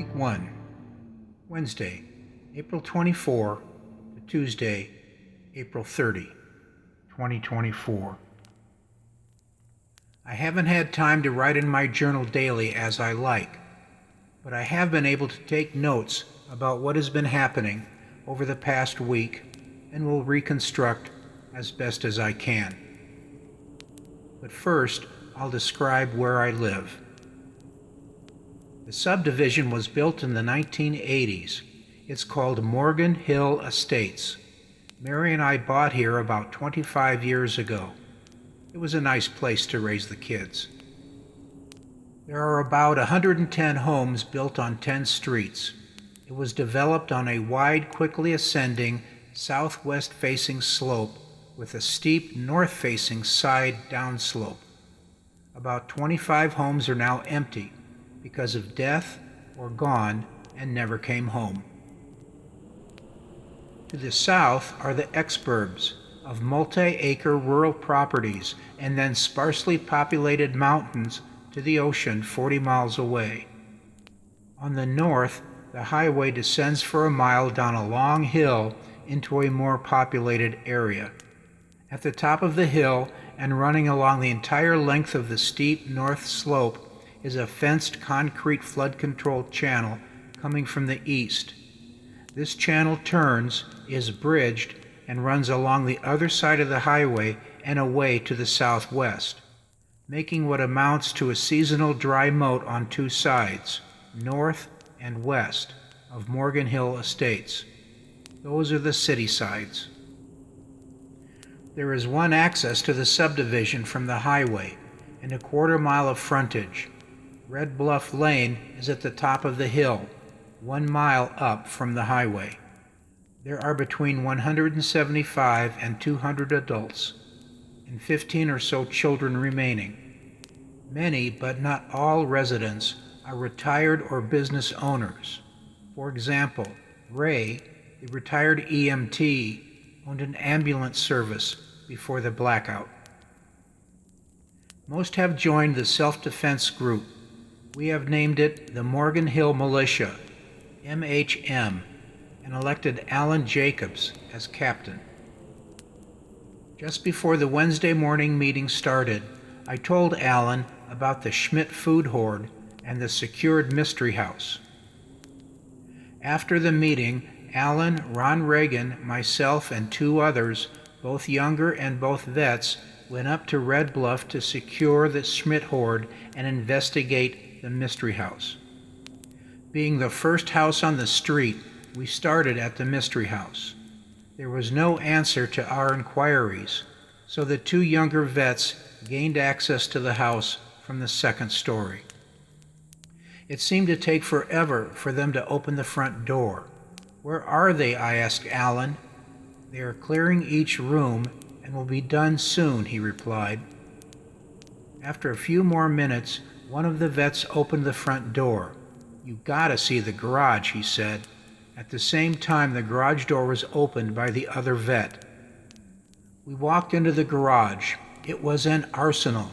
Week 1, Wednesday, April 24 to Tuesday, April 30, 2024. I haven't had time to write in my journal daily as I like, but I have been able to take notes about what has been happening over the past week and will reconstruct as best as I can. But first, I'll describe where I live. The subdivision was built in the 1980s. It's called Morgan Hill Estates. Mary and I bought here about 25 years ago. It was a nice place to raise the kids. There are about 110 homes built on 10 streets. It was developed on a wide, quickly ascending, southwest-facing slope with a steep, north-facing side downslope. About 25 homes are now empty because of death or gone and never came home. To the south are the exurbs of multi-acre rural properties and then sparsely populated mountains to the ocean 40 miles away. On the north, the highway descends for a mile down a long hill into a more populated area. At the top of the hill and running along the entire length of the steep north slope is a fenced concrete flood-controlled channel coming from the east. This channel turns, is bridged, and runs along the other side of the highway and away to the southwest, making what amounts to a seasonal dry moat on two sides, north and west, of Morgan Hill Estates. Those are the city sides. There is one access to the subdivision from the highway and a quarter-mile of frontage. Red Bluff Lane is at the top of the hill, 1 mile up from the highway. There are between 175 and 200 adults, and 15 or so children remaining. Many, but not all residents, are retired or business owners. For example, Ray, the retired EMT, owned an ambulance service before the blackout. Most have joined the self-defense group. We have named it the Morgan Hill Militia, MHM, and elected Alan Jacobs as captain. Just before the Wednesday morning meeting started, I told Alan about the Schmidt food hoard and the secured mystery house. After the meeting, Alan, Ron Reagan, myself, and 2 others, both younger and both vets, went up to Red Bluff to secure the Schmidt hoard and investigate the mystery house. Being the first house on the street, we started at the mystery house. There was no answer to our inquiries, so the 2 younger vets gained access to the house from the second story. It seemed to take forever for them to open the front door. "Where are they?" I asked Alan. "They are clearing each room and will be done soon," he replied. After a few more minutes, one of the vets opened the front door. "You gotta see the garage," he said. At the same time, the garage door was opened by the other vet. We walked into the garage. It was an arsenal.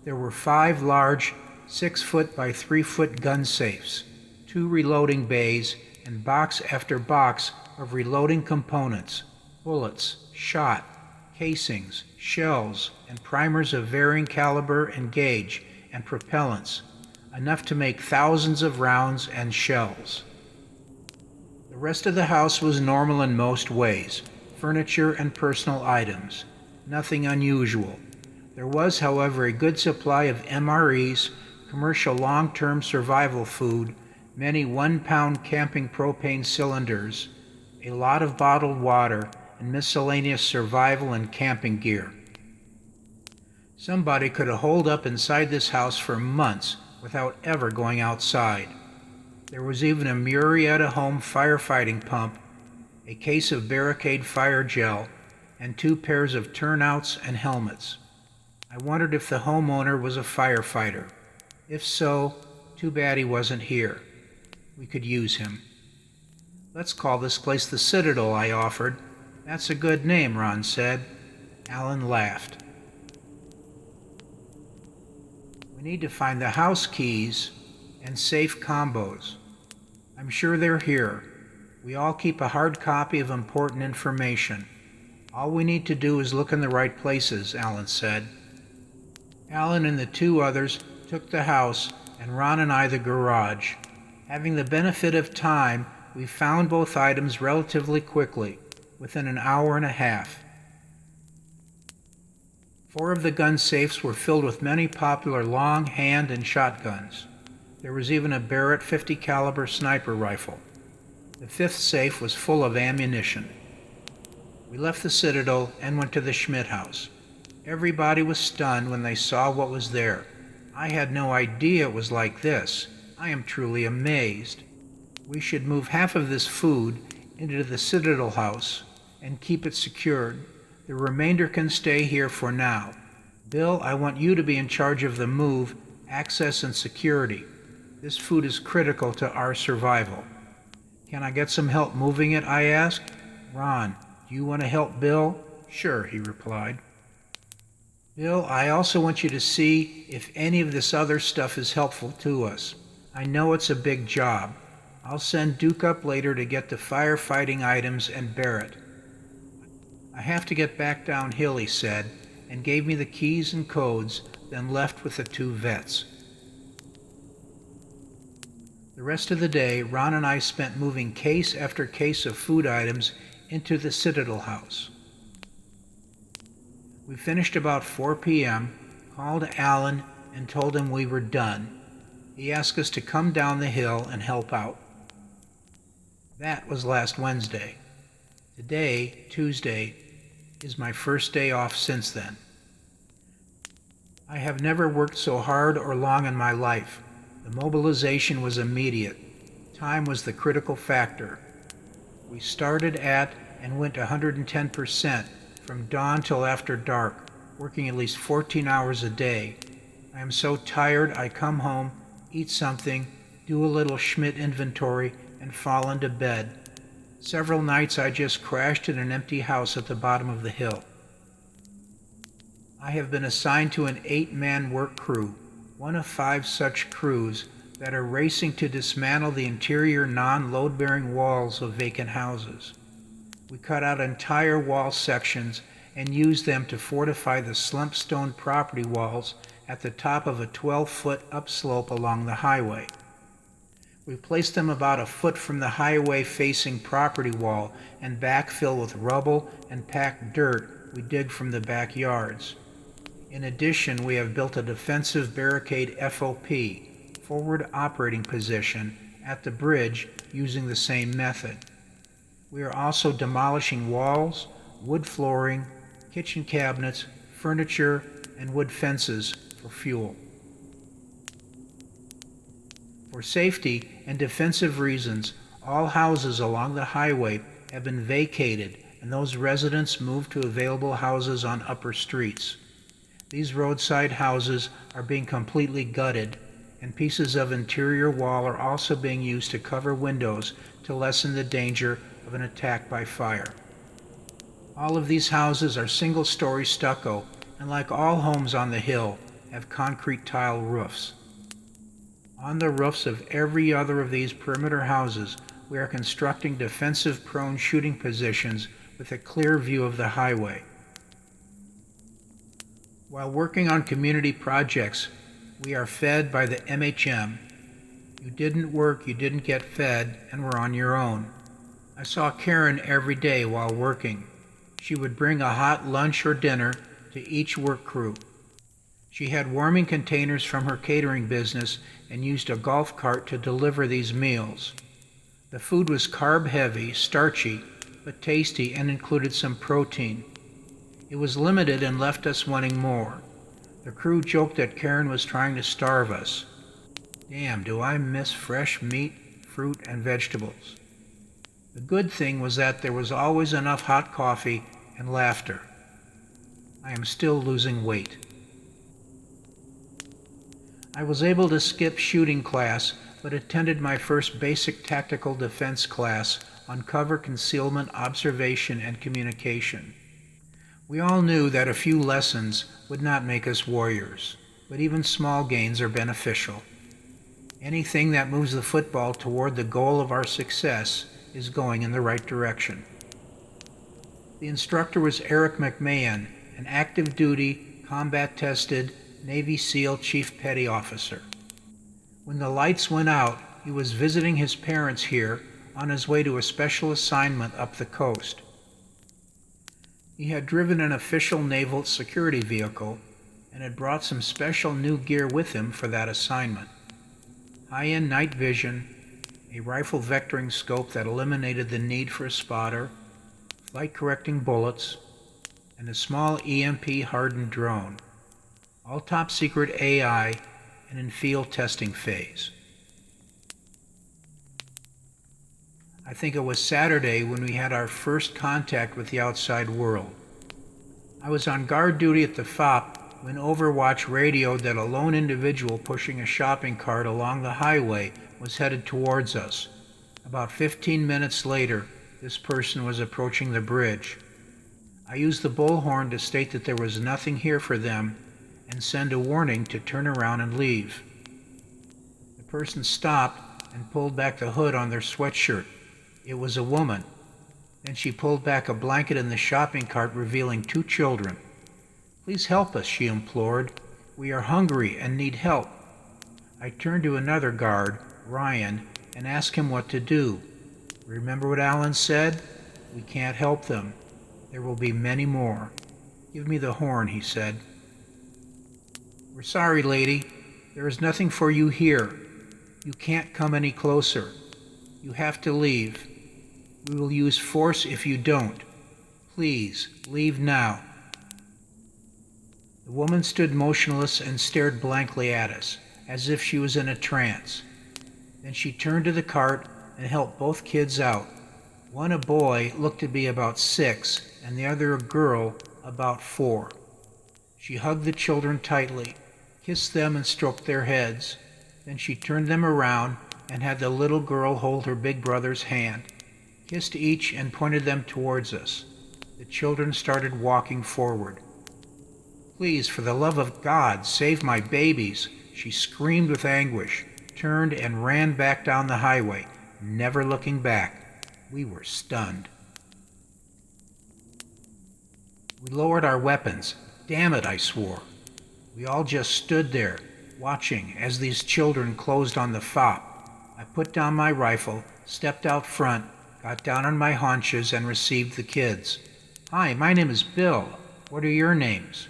There were 5 large 6-foot by 3-foot gun safes, 2 reloading bays, and box after box of reloading components, bullets, shot, casings, shells, and primers of varying caliber and gauge, and propellants, enough to make thousands of rounds and shells. The rest of the house was normal in most ways, furniture and personal items, nothing unusual. There was, however, a good supply of MREs, commercial long-term survival food, many 1-pound camping propane cylinders, a lot of bottled water, and miscellaneous survival and camping gear. Somebody could have holed up inside this house for months without ever going outside. There was even a Murrieta home firefighting pump, a case of barricade fire gel, and 2 pairs of turnouts and helmets. I wondered if the homeowner was a firefighter. If so, too bad he wasn't here. We could use him. "Let's call this place the Citadel," I offered. "That's a good name," Ron said. Alan laughed. We need to find the house keys and safe combos. I'm sure they're here. We all keep a hard copy of important information. All we need to do is look in the right places, Alan said. Alan and the two others took the house, and Ron and I the garage. Having the benefit of time, we found both items relatively quickly, within an hour and a half. 4 of the gun safes were filled with many popular long, hand, and shotguns. There was even a Barrett .50 caliber sniper rifle. The 5th safe was full of ammunition. We left the Citadel and went to the Schmidt house. Everybody was stunned when they saw what was there. I had no idea it was like this. I am truly amazed. We should move half of this food into the Citadel house and keep it secured. The remainder can stay here for now. Bill, I want you to be in charge of the move, access, and security. This food is critical to our survival. Can I get some help moving it? I asked. Ron, do you want to help Bill? Sure, he replied. Bill, I also want you to see if any of this other stuff is helpful to us. I know it's a big job. I'll send Duke up later to get the firefighting items and Barrett. I have to get back downhill, he said, and gave me the keys and codes, then left with the 2 vets. The rest of the day, Ron and I spent moving case after case of food items into the Citadel house. We finished about 4 p.m., called Alan, and told him we were done. He asked us to come down the hill and help out. That was last Wednesday. Today, Tuesday, is my first day off since then. I have never worked so hard or long in my life. The mobilization was immediate. Time was the critical factor. We started at and went 110% from dawn till after dark, working at least 14 hours a day. I am so tired I come home, eat something, do a little Schmidt inventory, and fall into bed. Several nights I just crashed in an empty house at the bottom of the hill. I have been assigned to an 8-man work crew, one of 5 such crews that are racing to dismantle the interior non-load-bearing walls of vacant houses. We cut out entire wall sections and use them to fortify the slump stone property walls at the top of a 12-foot upslope along the highway. We place them about a foot from the highway-facing property wall and backfill with rubble and packed dirt we dig from the backyards. In addition, we have built a defensive barricade FOP, forward operating position, at the bridge using the same method. We are also demolishing walls, wood flooring, kitchen cabinets, furniture, and wood fences for fuel. For safety and defensive reasons, all houses along the highway have been vacated and those residents moved to available houses on upper streets. These roadside houses are being completely gutted, and pieces of interior wall are also being used to cover windows to lessen the danger of an attack by fire. All of these houses are single-story stucco and, like all homes on the hill, have concrete tile roofs. On the roofs of every other of these perimeter houses, we are constructing defensive-prone shooting positions with a clear view of the highway. While working on community projects, we are fed by the MHM. You didn't work, you didn't get fed, and were on your own. I saw Karen every day while working. She would bring a hot lunch or dinner to each work crew. She had warming containers from her catering business and used a golf cart to deliver these meals. The food was carb-heavy, starchy, but tasty and included some protein. It was limited and left us wanting more. The crew joked that Karen was trying to starve us. Damn, do I miss fresh meat, fruit, and vegetables. The good thing was that there was always enough hot coffee and laughter. I am still losing weight. I was able to skip shooting class, but attended my first basic tactical defense class on cover concealment, observation, and communication. We all knew that a few lessons would not make us warriors, but even small gains are beneficial. Anything that moves the football toward the goal of our success is going in the right direction. The instructor was Eric McMahon, an active-duty, combat-tested Navy SEAL Chief Petty Officer. When the lights went out, he was visiting his parents here on his way to a special assignment up the coast. He had driven an official naval security vehicle and had brought some special new gear with him for that assignment. High-end night vision, a rifle vectoring scope that eliminated the need for a spotter, flight-correcting bullets, and a small EMP-hardened drone, all top-secret AI and in field testing phase. I think it was Saturday when we had our first contact with the outside world. I was on guard duty at the FOP when Overwatch radioed that a lone individual pushing a shopping cart along the highway was headed towards us. About 15 minutes later, this person was approaching the bridge. I used the bullhorn to state that there was nothing here for them and send a warning to turn around and leave. The person stopped and pulled back the hood on their sweatshirt. It was a woman. Then she pulled back a blanket in the shopping cart, revealing 2 children. "Please help us," she implored. "We are hungry and need help." I turned to another guard, Ryan, and asked him what to do. "Remember what Alan said? We can't help them. There will be many more." "Give me the horn," he said. "We're sorry, lady. There is nothing for you here. You can't come any closer. You have to leave. We will use force if you don't. Please, leave now." The woman stood motionless and stared blankly at us, as if she was in a trance. Then she turned to the cart and helped both kids out. One, a boy, looked to be about 6, and the other a girl, about 4. She hugged the children tightly, kissed them and stroked their heads. Then she turned them around and had the little girl hold her big brother's hand, kissed each and pointed them towards us. The children started walking forward. "Please, for the love of God, save my babies," she screamed with anguish, turned and ran back down the highway, never looking back. We were stunned. We lowered our weapons. "Damn it," I swore. We all just stood there, watching as these children closed on the FOP. I put down my rifle, stepped out front, got down on my haunches, and received the kids. "Hi, my name is Bill. What are your names?"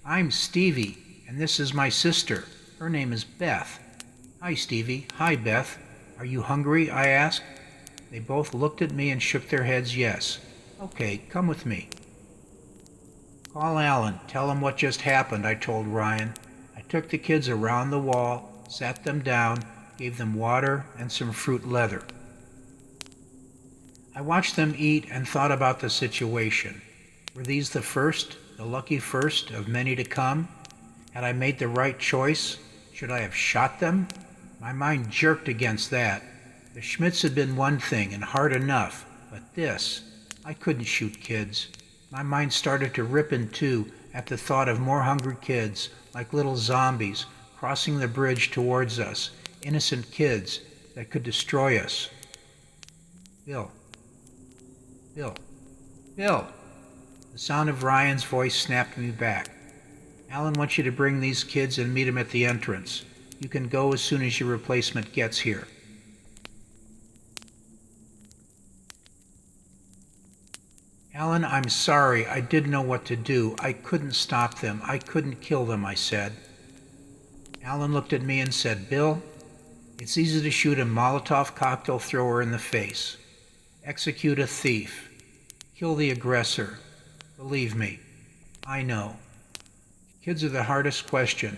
"I'm Stevie, and this is my sister. Her name is Beth." "Hi, Stevie. Hi, Beth. Are you hungry?" I asked. They both looked at me and shook their heads yes. "Okay, come with me." "Call Alan. Tell him what just happened," I told Ryan. I took the kids around the wall, sat them down, gave them water and some fruit leather. I watched them eat and thought about the situation. Were these the first, the lucky first of many to come? Had I made the right choice? Should I have shot them? My mind jerked against that. The Schmitz had been one thing and hard enough, but this, I couldn't shoot kids. My mind started to rip in two at the thought of more hungry kids, like little zombies, crossing the bridge towards us, innocent kids that could destroy us. "Bill. Bill. Bill!" The sound of Ryan's voice snapped me back. "Alan wants you to bring these kids and meet him at the entrance. You can go as soon as your replacement gets here." "Alan, I'm sorry. I didn't know what to do. I couldn't stop them. I couldn't kill them," I said. Alan looked at me and said, "Bill, it's easy to shoot a Molotov cocktail thrower in the face. Execute a thief. Kill the aggressor. Believe me, I know. Kids are the hardest question.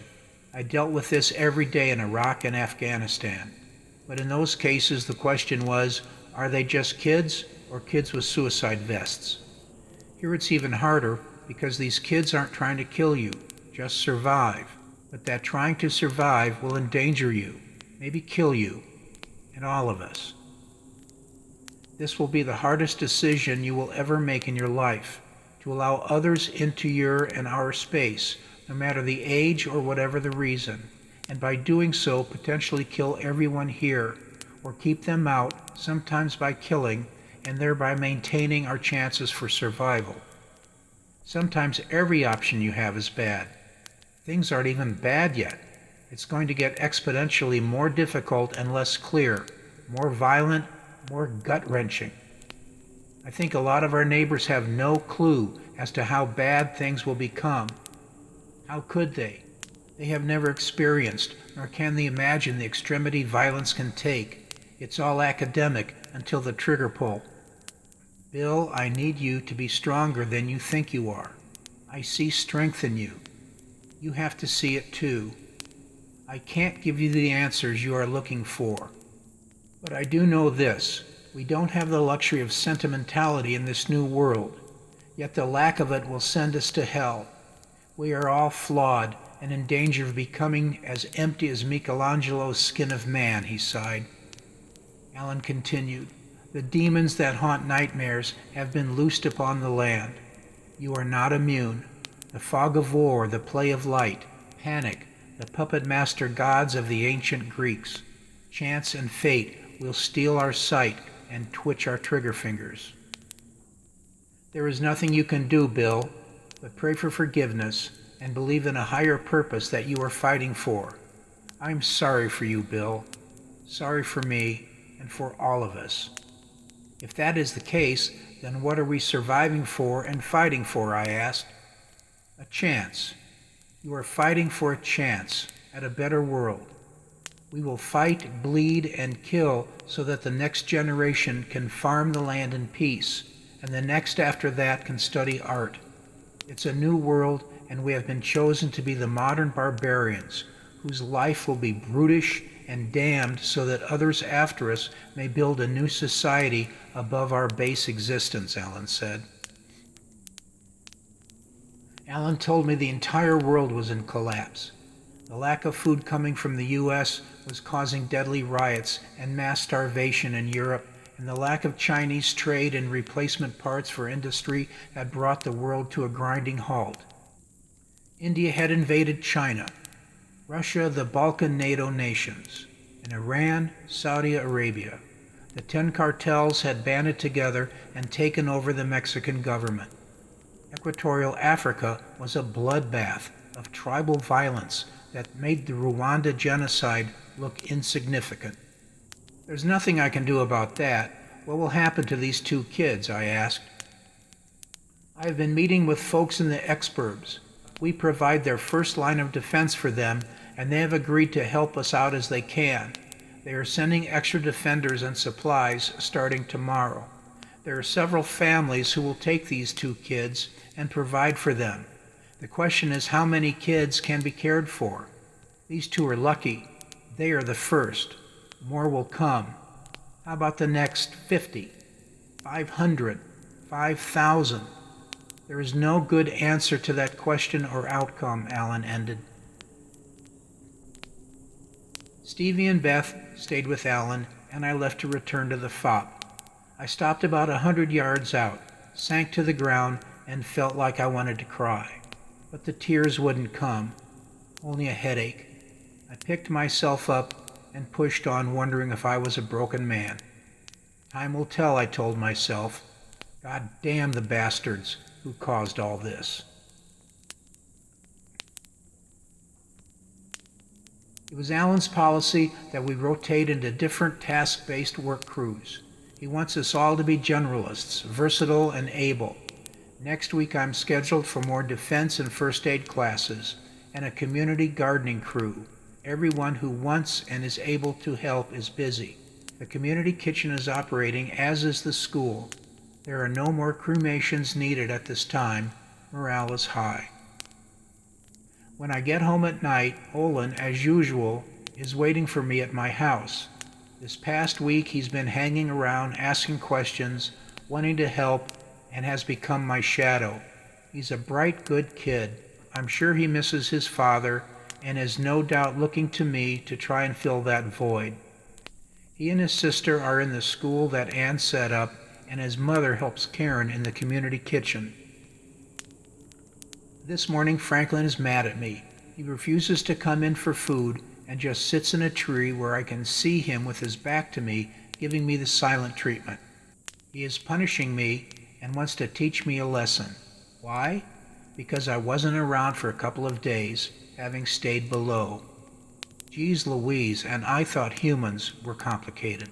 I dealt with this every day in Iraq and Afghanistan. But in those cases, the question was, are they just kids or kids with suicide vests? Here it's even harder because these kids aren't trying to kill you, just survive. But that trying to survive will endanger you, maybe kill you, and all of us. This will be the hardest decision you will ever make in your life, to allow others into your and our space, no matter the age or whatever the reason. and by doing so potentially kill everyone here, or keep them out, sometimes by killing, and thereby maintaining our chances for survival. Sometimes every option you have is bad. Things aren't even bad yet. It's going to get exponentially more difficult and less clear, more violent, more gut-wrenching. I think a lot of our neighbors have no clue as to how bad things will become. How could they? They have never experienced, nor can they imagine the extremity violence can take. It's all academic until the trigger pull. Bill, I need you to be stronger than you think you are. I see strength in you. You have to see it too. I can't give you the answers you are looking for. But I do know this. We don't have the luxury of sentimentality in this new world. Yet the lack of it will send us to hell. We are all flawed and in danger of becoming as empty as Michelangelo's skin of man, he sighed. Alan continued, the demons that haunt nightmares have been loosed upon the land. You are not immune. The fog of war, the play of light, panic, the puppet master gods of the ancient Greeks. Chance and fate will steal our sight and twitch our trigger fingers. There is nothing you can do, Bill, but pray for forgiveness and believe in a higher purpose that you are fighting for. I'm sorry for you, Bill. Sorry for me and for all of us. If that is the case, then what are we surviving for and fighting for, I asked. A chance. You are fighting for a chance at a better world. We will fight, bleed, and kill so that the next generation can farm the land in peace, and the next after that can study art. It's a new world, and we have been chosen to be the modern barbarians, whose life will be brutish and damned so that others after us may build a new society above our base existence, Alan said. Alan told me the entire world was in collapse. The lack of food coming from the U.S. was causing deadly riots and mass starvation in Europe, and the lack of Chinese trade and replacement parts for industry had brought the world to a grinding halt. India had invaded China, Russia the Balkan NATO nations, and Iran, Saudi Arabia. The 10 cartels had banded together and taken over the Mexican government. Equatorial Africa was a bloodbath of tribal violence that made the Rwanda genocide look insignificant. There's nothing I can do about that. What will happen to these 2 kids, I asked. I have been meeting with folks in the exurbs. We provide their first line of defense for them, and they have agreed to help us out as they can. They are sending extra defenders and supplies starting tomorrow. There are several families who will take these 2 kids and provide for them. The question is how many kids can be cared for. These 2 are lucky. They are the first. More will come. How about the next 50, 500, 5,000? There is no good answer to that question or outcome, Alan ended. Stevie and Beth stayed with Alan, and I left to return to the FOP. I stopped about 100 yards out, sank to the ground, and felt like I wanted to cry. But the tears wouldn't come, only a headache. I picked myself up and pushed on, wondering if I was a broken man. Time will tell, I told myself. God damn the bastards who caused all this. It was Alan's policy that we rotate into different task-based work crews. He wants us all to be generalists, versatile and able. Next week I'm scheduled for more defense and first aid classes and a community gardening crew. Everyone who wants and is able to help is busy. The community kitchen is operating, as is the school. There are no more cremations needed at this time. Morale is high. When I get home at night, Olin, as usual, is waiting for me at my house. This past week he's been hanging around, asking questions, wanting to help, and has become my shadow. He's a bright, good kid. I'm sure he misses his father and is no doubt looking to me to try and fill that void. He and his sister are in the school that Ann set up, and his mother helps Karen in the community kitchen. This morning Franklin is mad at me. He refuses to come in for food and just sits in a tree where I can see him with his back to me, giving me the silent treatment. He is punishing me and wants to teach me a lesson. Why? Because I wasn't around for a couple of days, having stayed below. Geez Louise, and I thought humans were complicated.